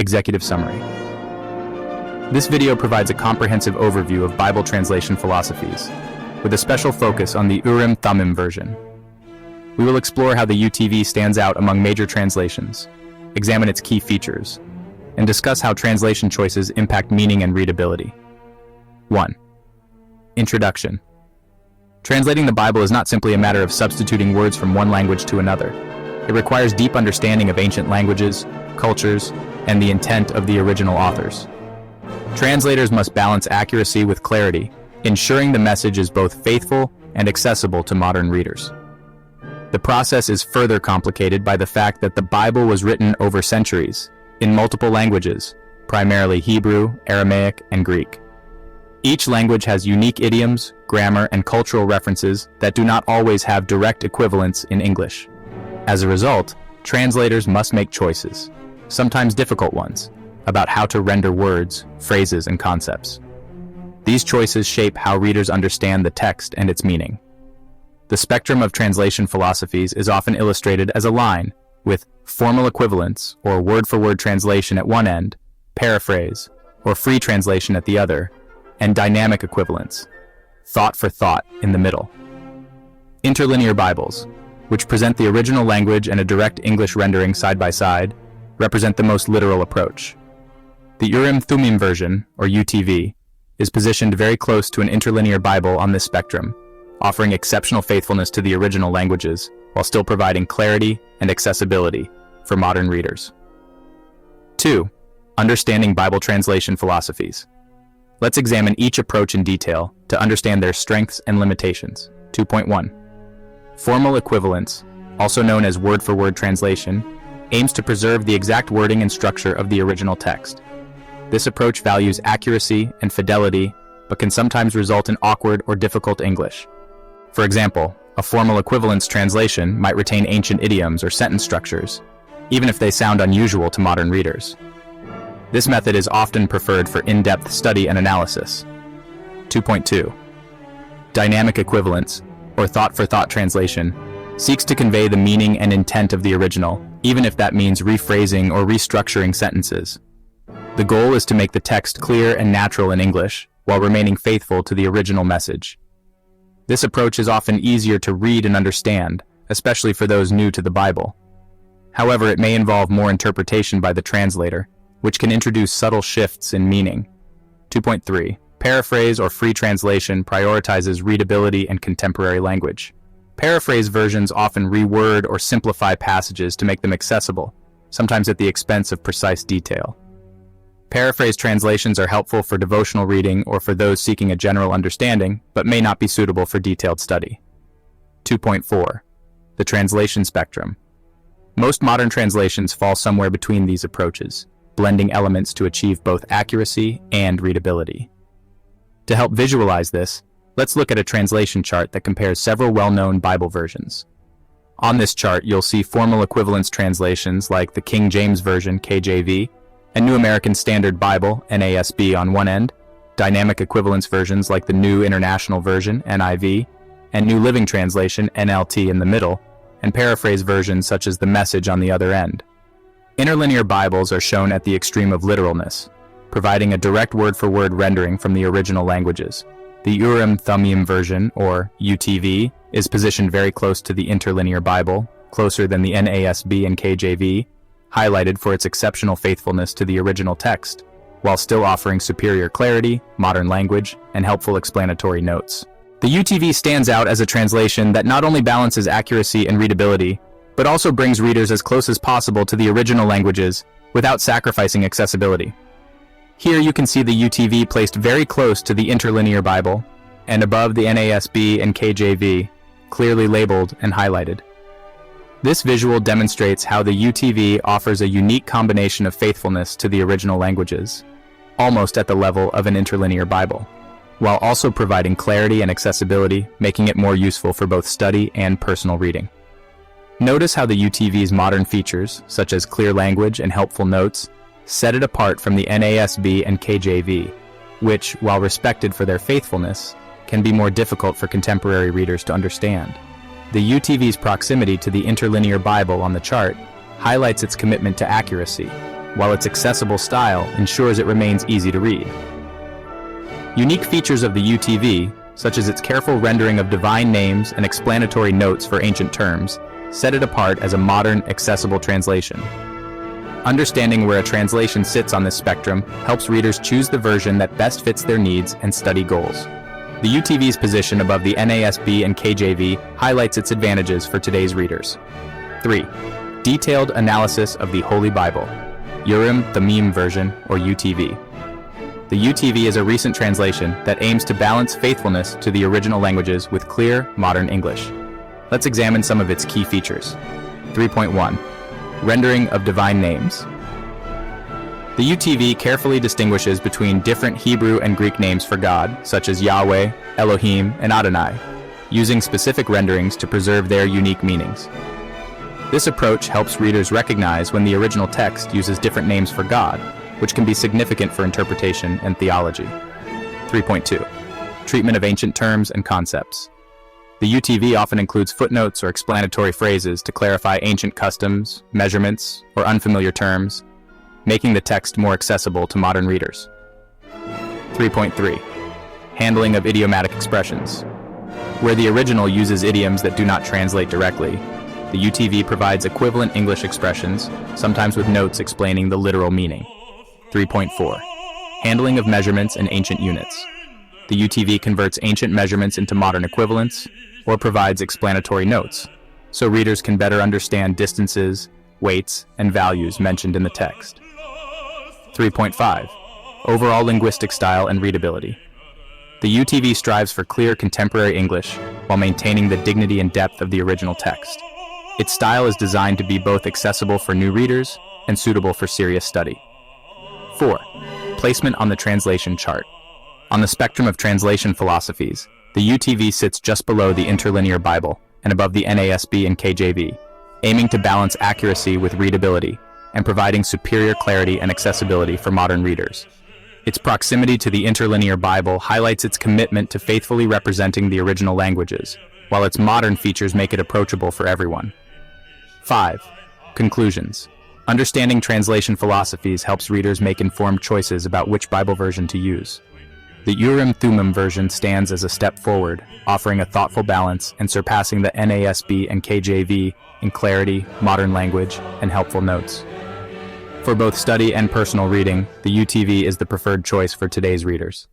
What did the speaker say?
Executive Summary. This video provides a comprehensive overview of Bible translation philosophies, with a special focus on the Urim Thummim version. We will explore how the UTV stands out among major translations, examine its key features, and discuss how translation choices impact meaning and readability. 1. Introduction. Translating the Bible is not simply a matter of substituting words from one language to another. It requires deep understanding of ancient languages, cultures, and the intent of the original authors. Translators must balance accuracy with clarity, ensuring the message is both faithful and accessible to modern readers. The process is further complicated by the fact that the Bible was written over centuries, in multiple languages, primarily Hebrew, Aramaic, and Greek. Each language has unique idioms, grammar, and cultural references that do not always have direct equivalents in English. As a result, translators must make choices, sometimes difficult ones, about how to render words, phrases, and concepts. These choices shape how readers understand the text and its meaning. The spectrum of translation philosophies is often illustrated as a line, with formal equivalence, or word-for-word translation at one end, paraphrase, or free translation at the other, and dynamic equivalence, thought for thought, in the middle. Interlinear Bibles, which present the original language and a direct English rendering side by side, represent the most literal approach. The Urim Thummim version, or UTV, is positioned very close to an interlinear Bible on this spectrum, offering exceptional faithfulness to the original languages while still providing clarity and accessibility for modern readers. 2. Understanding Bible translation philosophies. Let's examine each approach in detail to understand their strengths and limitations. 2.1. Formal equivalence, also known as word-for-word translation, aims to preserve the exact wording and structure of the original text. This approach values accuracy and fidelity, but can sometimes result in awkward or difficult English. For example, a formal equivalence translation might retain ancient idioms or sentence structures, even if they sound unusual to modern readers. This method is often preferred for in-depth study and analysis. 2.2. Dynamic equivalence, or thought-for-thought translation, seeks to convey the meaning and intent of the original, even if that means rephrasing or restructuring sentences. The goal is to make the text clear and natural in English, while remaining faithful to the original message. This approach is often easier to read and understand, especially for those new to the Bible. However, it may involve more interpretation by the translator, which can introduce subtle shifts in meaning. 2.3. Paraphrase or free translation prioritizes readability and contemporary language. Paraphrase versions often reword or simplify passages to make them accessible, sometimes at the expense of precise detail. Paraphrase translations are helpful for devotional reading or for those seeking a general understanding, but may not be suitable for detailed study. 2.4. The translation spectrum. Most modern translations fall somewhere between these approaches, blending elements to achieve both accuracy and readability. To help visualize this, let's look at a translation chart that compares several well-known Bible versions. On this chart, you'll see formal equivalence translations like the King James Version, KJV, and New American Standard Bible, NASB, on one end, dynamic equivalence versions like the New International Version, NIV, and New Living Translation, NLT, in the middle, and paraphrase versions such as the Message on the other end. Interlinear Bibles are shown at the extreme of literalness, providing a direct word-for-word rendering from the original languages. The Urim Thummim version, or UTV, is positioned very close to the Interlinear Bible, closer than the NASB and KJV, highlighted for its exceptional faithfulness to the original text, while still offering superior clarity, modern language, and helpful explanatory notes. The UTV stands out as a translation that not only balances accuracy and readability, but also brings readers as close as possible to the original languages without sacrificing accessibility. Here you can see the UTV placed very close to the Interlinear Bible, and above the NASB and KJV, clearly labeled and highlighted. This visual demonstrates how the UTV offers a unique combination of faithfulness to the original languages, almost at the level of an interlinear Bible, while also providing clarity and accessibility, making it more useful for both study and personal reading. Notice how the UTV's modern features, such as clear language and helpful notes, set it apart from the NASB and KJV, which, while respected for their faithfulness, can be more difficult for contemporary readers to understand. The UTV's proximity to the Interlinear Bible on the chart highlights its commitment to accuracy, while its accessible style ensures it remains easy to read. Unique features of the UTV, such as its careful rendering of divine names and explanatory notes for ancient terms, set it apart as a modern, accessible translation. Understanding where a translation sits on this spectrum helps readers choose the version that best fits their needs and study goals. The UTV's position above the NASB and KJV highlights its advantages for today's readers. 3. Detailed analysis of the Holy Bible, Urim Thummim version, or UTV. The UTV is a recent translation that aims to balance faithfulness to the original languages with clear, modern English. Let's examine some of its key features. 3.1. Rendering of divine names. The UTV carefully distinguishes between different Hebrew and Greek names for God, such as Yahweh, Elohim, and Adonai, using specific renderings to preserve their unique meanings. This approach helps readers recognize when the original text uses different names for God, which can be significant for interpretation and theology. 3.2. Treatment of ancient terms and concepts. The UTV often includes footnotes or explanatory phrases to clarify ancient customs, measurements, or unfamiliar terms, making the text more accessible to modern readers. 3.3. Handling of idiomatic expressions. Where the original uses idioms that do not translate directly, the UTV provides equivalent English expressions, sometimes with notes explaining the literal meaning. 3.4. Handling of measurements and ancient units. The UTV converts ancient measurements into modern equivalents, or provides explanatory notes, so readers can better understand distances, weights, and values mentioned in the text. 3.5. Overall linguistic style and readability. The UTV strives for clear contemporary English while maintaining the dignity and depth of the original text. Its style is designed to be both accessible for new readers and suitable for serious study. 4. Placement on the translation chart. On the spectrum of translation philosophies, the UTV sits just below the Interlinear Bible and above the NASB and KJV, aiming to balance accuracy with readability and providing superior clarity and accessibility for modern readers. Its proximity to the Interlinear Bible highlights its commitment to faithfully representing the original languages, while its modern features make it approachable for everyone. 5. Conclusions. Understanding translation philosophies helps readers make informed choices about which Bible version to use. The Urim Thummim version stands as a step forward, offering a thoughtful balance and surpassing the NASB and KJV in clarity, modern language, and helpful notes. For both study and personal reading, the UTV is the preferred choice for today's readers.